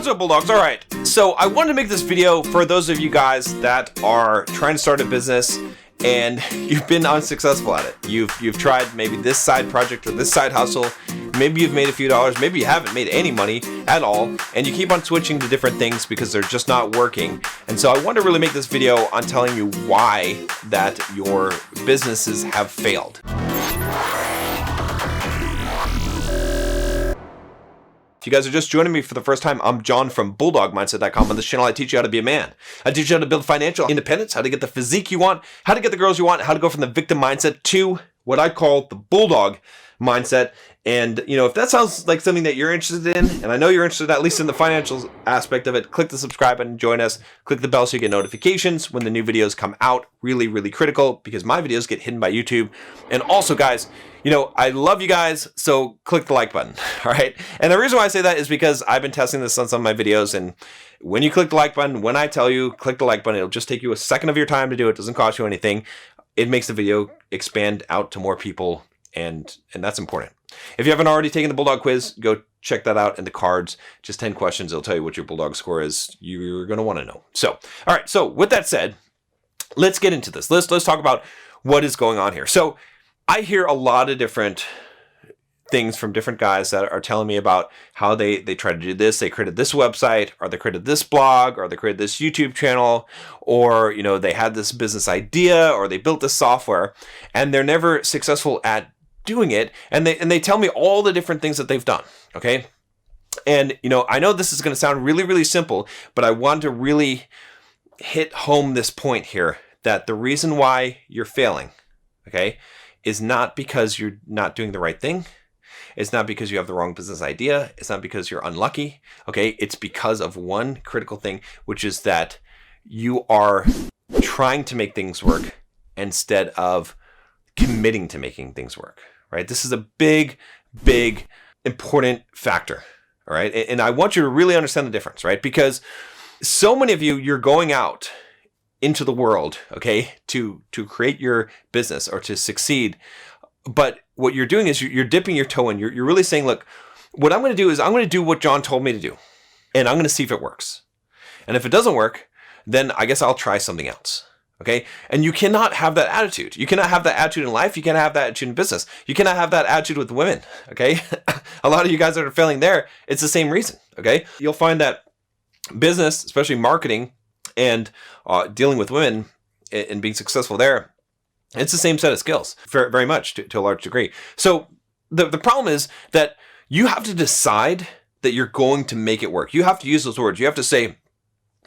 What's up, Bulldogs? All right, so I wanted to make this video for those of you guys that are trying to start a business and you've been unsuccessful at it. You've tried maybe this side project or this side hustle. Maybe you've made a few dollars, maybe you haven't made any money at all, and you keep on switching to different things because they're just not working. And so I want to really make this video on telling you why that your businesses have failed. If you guys are just joining me for the first time, I'm John from BulldogMindset.com. On this channel, I teach you how to be a man. I teach you how to build financial independence, how to get the physique you want, how to get the girls you want, how to go from the victim mindset to what I call the Bulldog mindset. And, you know, if that sounds like something that you're interested in, and I know you're interested at least in the financial aspect of it, click the subscribe button and join us. Click the bell so you get notifications when the new videos come out. Really, really critical because my videos get hidden by YouTube. And also, guys, you know, I love you guys, so click the like button, all right? And the reason why I say that is because I've been testing this on some of my videos, and when you click the like button, when I tell you click the like button, it'll just take you a second of your time to do it. It doesn't cost you anything. It makes the video expand out to more people, and that's important. If you haven't already taken the Bulldog quiz, go check that out in the cards. Just 10 questions. It'll tell you what your Bulldog score is. You're going to want to know. So, all right. So with that said, let's get into this. Let's talk about what is going on here. So I hear a lot of different things from different guys that are telling me about how they try to do this. They created this website, or they created this blog, or they created this YouTube channel, or, you know, they had this business idea, or they built this software, and they're never successful at doing it. And they tell me all the different things that they've done. Okay. And, you know, I know this is going to sound really, really simple, but I want to really hit home this point here, that the reason why you're failing, okay, is not because you're not doing the right thing. It's not because you have the wrong business idea. It's not because you're unlucky. Okay. It's because of one critical thing, which is that you are trying to make things work instead of committing to making things work, right? This is a big, big, important factor. All right. And I want you to really understand the difference, right? Because so many of you, you're going out into the world, okay, to create your business or to succeed. But what you're doing is you're dipping your toe in. You're really saying, look, what I'm going to do is I'm going to do what John told me to do, and I'm going to see if it works. And if it doesn't work, then I guess I'll try something else. Okay. And you cannot have that attitude. You cannot have that attitude in life. You cannot have that attitude in business. You cannot have that attitude with women. Okay. A lot of you guys that are failing there, it's the same reason. Okay. You'll find that business, especially marketing and dealing with women and being successful there, it's the same set of skills very much to a large degree. So the problem is that you have to decide that you're going to make it work. You have to use those words. You have to say,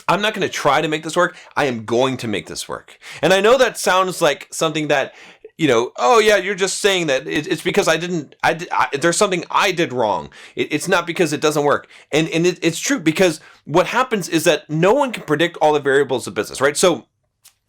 I'm not going to try to make this work. I am going to make this work. And I know that sounds like something that, you know, oh yeah, you're just saying that it's because there's something I did wrong. It's not because it doesn't work. And it's true, because what happens is that no one can predict all the variables of business, right? So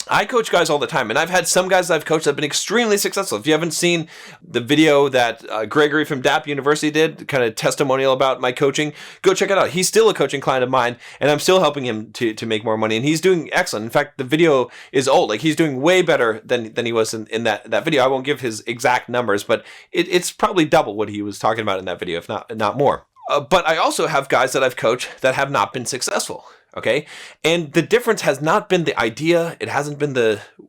I coach guys all the time, and I've had some guys that I've coached that have been extremely successful. If you haven't seen the video that Gregory from Dapp University did, kind of testimonial about my coaching, go check it out. He's still a coaching client of mine, and I'm still helping him to make more money, and he's doing excellent. In fact, the video is old. Like, he's doing way better than he was in that video. I won't give his exact numbers, but it's probably double what he was talking about in that video, if not more. But I also have guys that I've coached that have not been successful. Okay. And the difference has not been the idea. It hasn't been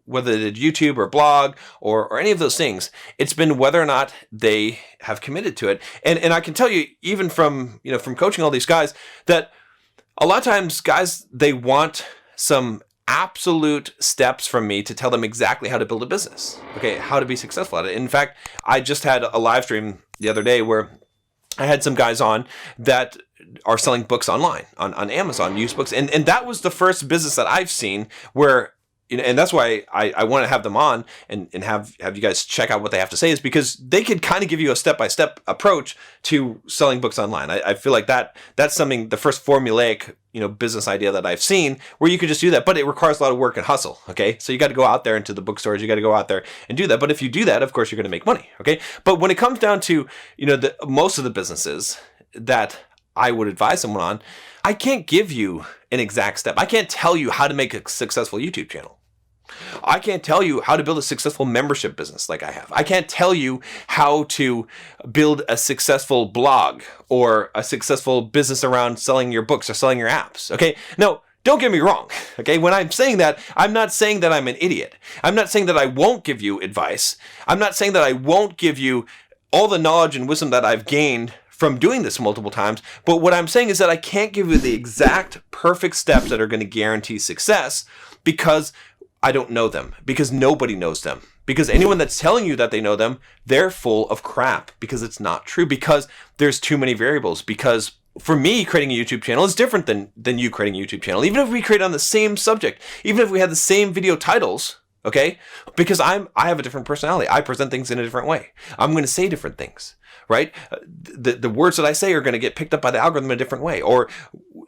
whether they did YouTube or blog or any of those things. It's been whether or not they have committed to it. And I can tell you, even from coaching all these guys, that a lot of times guys, they want some absolute steps from me to tell them exactly how to build a business. Okay. How to be successful at it. In fact, I just had a live stream the other day where I had some guys on that are selling books online on Amazon, used books. And that was the first business that I've seen where, you know, and that's why I want to have them on and have you guys check out what they have to say, is because they could kind of give you a step-by-step approach to selling books online. I feel like that's something, the first formulaic, you know, business idea that I've seen where you could just do that, but it requires a lot of work and hustle. Okay. So you got to go out there into the bookstores, you got to go out there and do that. But if you do that, of course, you're going to make money. Okay. But when it comes down to, you know, most of the businesses that I would advise someone on, I can't give you an exact step. I can't tell you how to make a successful YouTube channel. I can't tell you how to build a successful membership business like I have. I can't tell you how to build a successful blog or a successful business around selling your books or selling your apps. Okay? No, don't get me wrong. Okay? When I'm saying that, I'm not saying that I'm an idiot. I'm not saying that I won't give you advice. I'm not saying that I won't give you all the knowledge and wisdom that I've gained from doing this multiple times. But what I'm saying is that I can't give you the exact perfect steps that are going to guarantee success because I don't know them, because nobody knows them, because anyone that's telling you that they know them, they're full of crap, because it's not true, because there's too many variables. Because for me, creating a YouTube channel is different than you creating a YouTube channel. Even if we create on the same subject, even if we had the same video titles, okay? Because I have a different personality. I present things in a different way. I'm going to say different things, right? The words that I say are going to get picked up by the algorithm in a different way. Or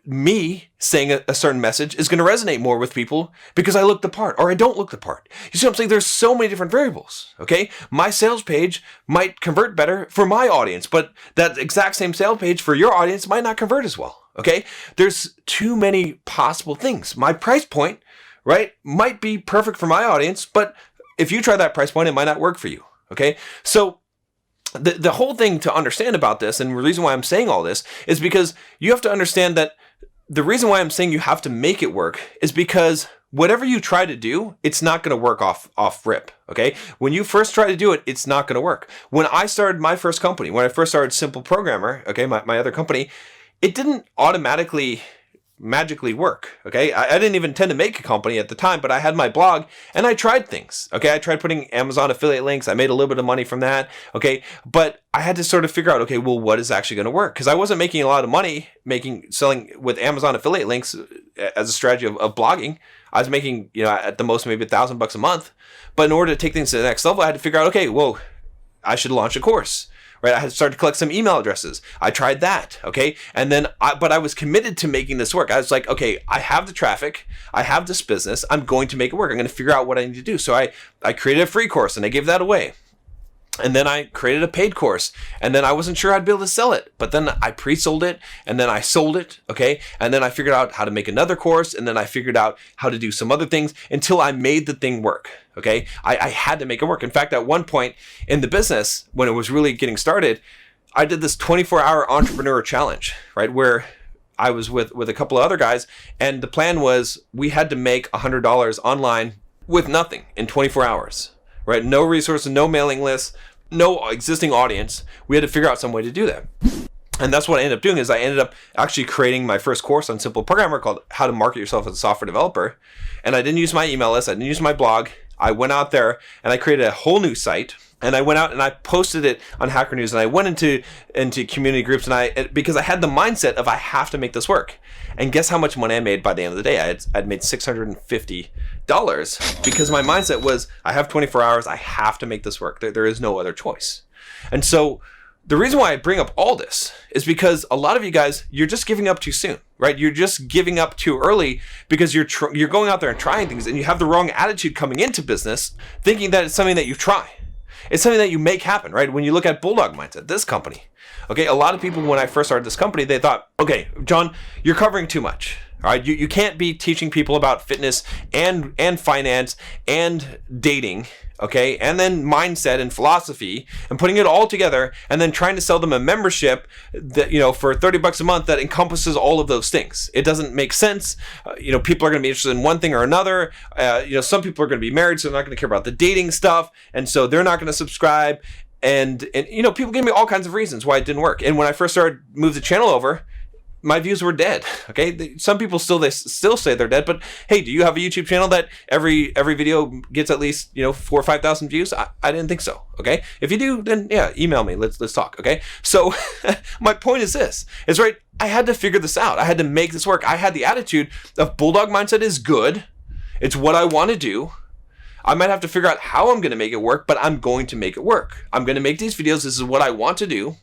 me saying a certain message is going to resonate more with people because I look the part or I don't look the part. You see what I'm saying? There's so many different variables, okay? My sales page might convert better for my audience, but that exact same sales page for your audience might not convert as well, okay? There's too many possible things. My price point, right, might be perfect for my audience, but if you try that price point, it might not work for you, okay? So the whole thing to understand about this, and the reason why I'm saying all this, is because you have to understand that the reason why I'm saying you have to make it work is because whatever you try to do, it's not going to work off rip, okay? When you first try to do it, it's not going to work. When I started my first company, when I first started Simple Programmer, okay, my other company, it didn't automatically magically work, okay? I didn't even intend to make a company at the time, but I had my blog and I tried things, okay? I tried putting Amazon affiliate links. I made a little bit of money from that, okay? But I had to sort of figure out, okay, well, what is actually going to work? Because I wasn't making a lot of money selling with Amazon affiliate links as a strategy of blogging. I was making, at the most maybe $1,000 a month. But in order to take things to the next level, I had to figure out, okay, well, I should launch a course. Right, I had to start to collect some email addresses. I tried that, okay? And then, but I was committed to making this work. I was like, okay, I have the traffic. I have this business. I'm going to make it work. I'm going to figure out what I need to do. So I created a free course and I gave that away. And then I created a paid course, and then I wasn't sure I'd be able to sell it. But then I pre-sold it, and then I sold it, okay? And then I figured out how to make another course, and then I figured out how to do some other things until I made the thing work, okay? I had to make it work. In fact, at one point in the business, when it was really getting started, I did this 24-hour entrepreneur challenge, right? Where I was with a couple of other guys, and the plan was we had to make $100 online with nothing in 24 hours. Right? No resources, no mailing lists, no existing audience. We had to figure out some way to do that. And that's what I ended up doing is I ended up actually creating my first course on Simple Programmer called How to Market Yourself as a Software Developer. And I didn't use my email list. I didn't use my blog. I went out there and I created a whole new site. And I went out and I posted it on Hacker News, and I went into community groups, and because I had the mindset of I have to make this work. And guess how much money I made by the end of the day? I'd made $650 because my mindset was I have 24 hours. I have to make this work. There is no other choice. And so the reason why I bring up all this is because a lot of you guys, you're just giving up too soon, right? You're just giving up too early because you're going out there and trying things, and you have the wrong attitude coming into business, thinking that it's something that you try. It's something that you make happen, right? When you look at Bulldog Mindset, this company, okay, a lot of people, when I first started this company, they thought, okay, John, you're covering too much. All right, you can't be teaching people about fitness and finance and dating, okay, and then mindset and philosophy and putting it all together and then trying to sell them a membership that, for $30 a month that encompasses all of those things. It doesn't make sense. People are going to be interested in one thing or another. Some people are going to be married, so they're not going to care about the dating stuff, and so they're not going to subscribe. And people gave me all kinds of reasons why it didn't work. And when I first moved the channel over, my views were dead. Okay, some people still say they're dead, but hey, do you have a YouTube channel that every video gets at least 4,000 or 5,000 views? I didn't think so. Okay, if you do, then yeah, email me. Let's talk. Okay, so my point is this: right. I had to figure this out. I had to make this work. I had the attitude of Bulldog Mindset is good. It's what I want to do. I might have to figure out how I'm going to make it work, but I'm going to make it work. I'm going to make these videos. This is what I want to do.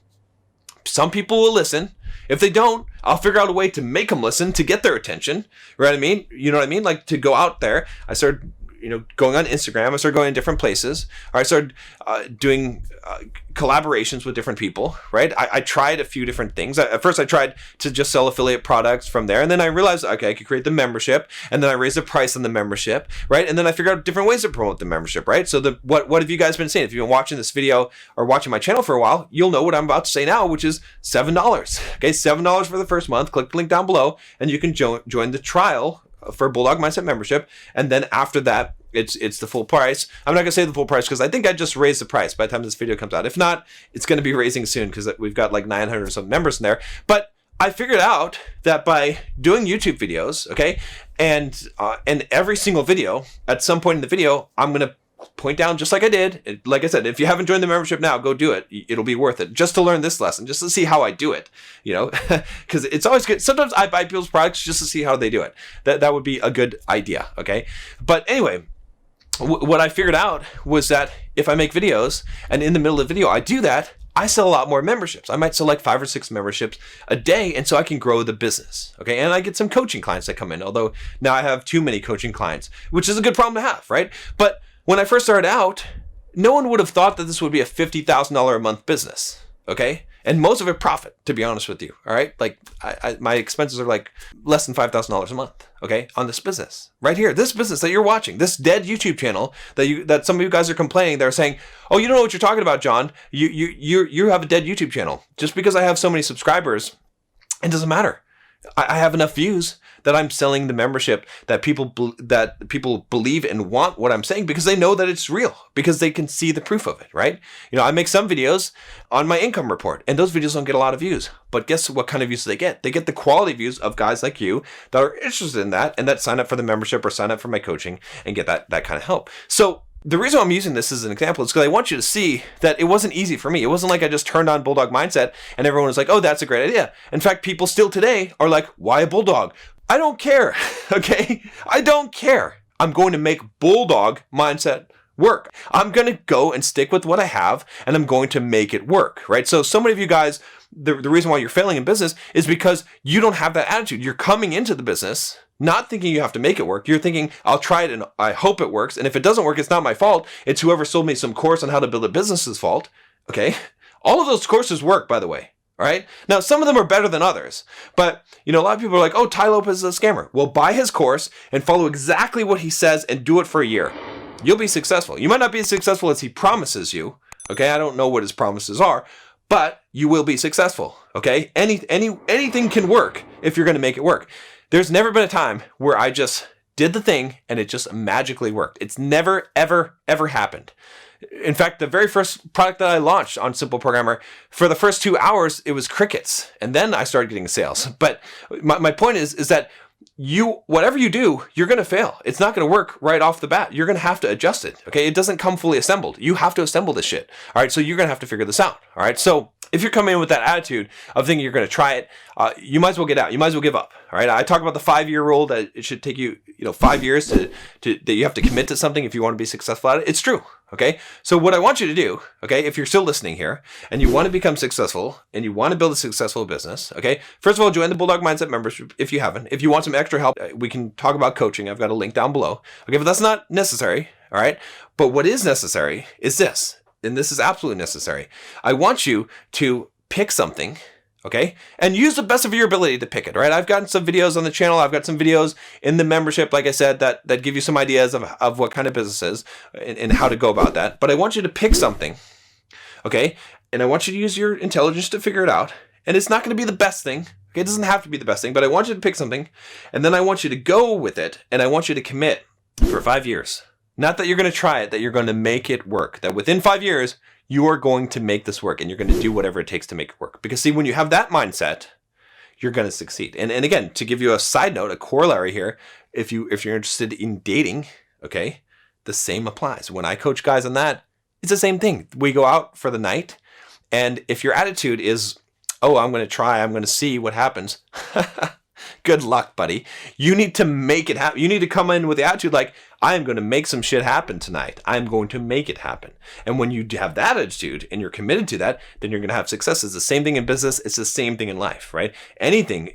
Some people will listen. If they don't, I'll figure out a way to make them listen to get their attention. Right? You know what I mean? Like to go out there. I started, going on Instagram. I started going to different places. Or I started doing collaborations with different people, right? I tried a few different things. At first, I tried to just sell affiliate products from there. And then I realized, okay, I could create the membership. And then I raised the price on the membership, right? And then I figured out different ways to promote the membership, right? So what have you guys been saying? If you've been watching this video or watching my channel for a while, you'll know what I'm about to say now, which is $7. Okay, $7 for the first month. Click the link down below and you can join the trial for Bulldog Mindset membership. And then after that, it's the full price. I'm not gonna say the full price because I think I just raised the price by the time this video comes out. If not, it's gonna be raising soon because we've got like 900 or some members in there. But I figured out that by doing YouTube videos, okay, and every single video, at some point in the video, I'm gonna point down just like I did. Like I said, if you haven't joined the membership now, go do it. It'll be worth it just to learn this lesson, just to see how I do it, because it's always good. Sometimes I buy people's products just to see how they do it. That would be a good idea, okay? But anyway, what I figured out was that if I make videos and in the middle of the video I do that, I sell a lot more memberships. I might sell like 5 or 6 memberships a day, and so I can grow the business, okay? And I get some coaching clients that come in, although now I have too many coaching clients, which is a good problem to have, right? But when I first started out, no one would have thought that this would be a $50,000 a month business, okay? And most of it profit, to be honest with you, all right? Like my expenses are like less than $5,000 a month, okay? On this business right here, this business that you're watching, this dead YouTube channel that some of you guys are complaining. They're saying, "Oh, you don't know what you're talking about, John. You have a dead YouTube channel." Just because I have so many subscribers, it doesn't matter. I have enough views that I'm selling the membership that people believe and want what I'm saying because they know that it's real, because they can see the proof of it, right? I make some videos on my income report and those videos don't get a lot of views, but guess what kind of views they get? They get the quality views of guys like you that are interested in that and that sign up for the membership or sign up for my coaching and get that kind of help. So the reason I'm using this as an example is because I want you to see that it wasn't easy for me. It wasn't like I just turned on Bulldog Mindset and everyone was like, "Oh, that's a great idea." In fact, people still today are like, "Why a Bulldog?" I don't care, okay? I don't care. I'm going to make Bulldog Mindset work. I'm going to go and stick with what I have and I'm going to make it work, right? So many of you guys, the reason why you're failing in business is because you don't have that attitude. You're coming into the business not thinking you have to make it work. You're thinking, "I'll try it and I hope it works. And if it doesn't work, it's not my fault. It's whoever sold me some course on how to build a business's fault." Okay? All of those courses work, by the way. All right? Now, some of them are better than others. But, a lot of people are like, "Oh, Ty Lopez is a scammer." Well, buy his course and follow exactly what he says and do it for a year. You'll be successful. You might not be as successful as he promises you. Okay? I don't know what his promises are, but you will be successful. Okay? Anything can work if you're going to make it work. There's never been a time where I just did the thing and it just magically worked. It's never, ever, ever happened. In fact, the very first product that I launched on Simple Programmer, for the first 2 hours, it was crickets. And then I started getting sales. But my point is that whatever you do, you're going to fail. It's not going to work right off the bat. You're going to have to adjust it. Okay. It doesn't come fully assembled. You have to assemble this shit. All right. So you're going to have to figure this out. All right. So if you're coming in with that attitude of thinking you're going to try it, you might as well get out. You might as well give up. All right. I talk about the 5-year rule that it should take you, 5 years that you have to commit to something if you want to be successful at it. It's true. Okay. So what I want you to do, okay, if you're still listening here and you want to become successful and you want to build a successful business, okay, first of all, join the Bulldog Mindset membership if you haven't. If you want some extra help, we can talk about coaching. I've got a link down below. Okay. But that's not necessary. All right. But what is necessary is this, and this is absolutely necessary. I want you to pick something, okay, and use the best of your ability to pick it, right? I've gotten some videos on the channel. I've got some videos in the membership, like I said, that give you some ideas of what kind of business is and how to go about that. But I want you to pick something, okay, and I want you to use your intelligence to figure it out. And it's not going to be the best thing. Okay, it doesn't have to be the best thing, but I want you to pick something, and then I want you to go with it, and I want you to commit for 5 years. Not that you're going to try it, that you're going to make it work. That within 5 years, you are going to make this work and you're going to do whatever it takes to make it work. Because see, when you have that mindset, you're going to succeed. And again, to give you a side note, a corollary here, if you're interested in dating, okay, the same applies. When I coach guys on that, it's the same thing. We go out for the night, and if your attitude is, "Oh, I'm going to try, I'm going to see what happens," good luck, buddy. You need to make it happen. You need to come in with the attitude like, "I am going to make some shit happen tonight. I'm going to make it happen." And when you have that attitude and you're committed to that, then you're going to have success. It's the same thing in business. It's the same thing in life, right? Anything.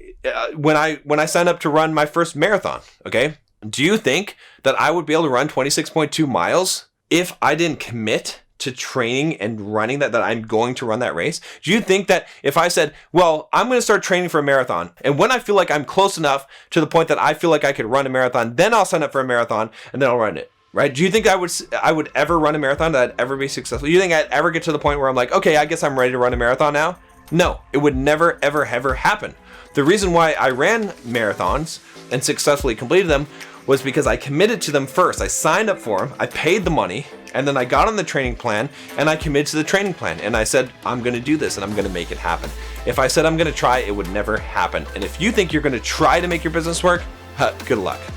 When I signed up to run my first marathon, okay, Do you think that I would be able to run 26.2 miles if I didn't commit to training and running that I'm going to run that race? Do you think that if I said, well, I'm going to start training for a marathon, and when I feel like I'm close enough to the point that I feel like I could run a marathon, then I'll sign up for a marathon and then I'll run it, right? Do you think I would ever run a marathon, that I'd ever be successful? Do you think I'd ever get to the point where I'm like, okay, I guess I'm ready to run a marathon now? No, it would never, ever, ever happen. The reason why I ran marathons and successfully completed them was because I committed to them first. I signed up for them, I paid the money, and then I got on the training plan and I committed to the training plan. And I said, I'm going to do this and I'm going to make it happen. If I said I'm going to try, it would never happen. And if you think you're going to try to make your business work, good luck.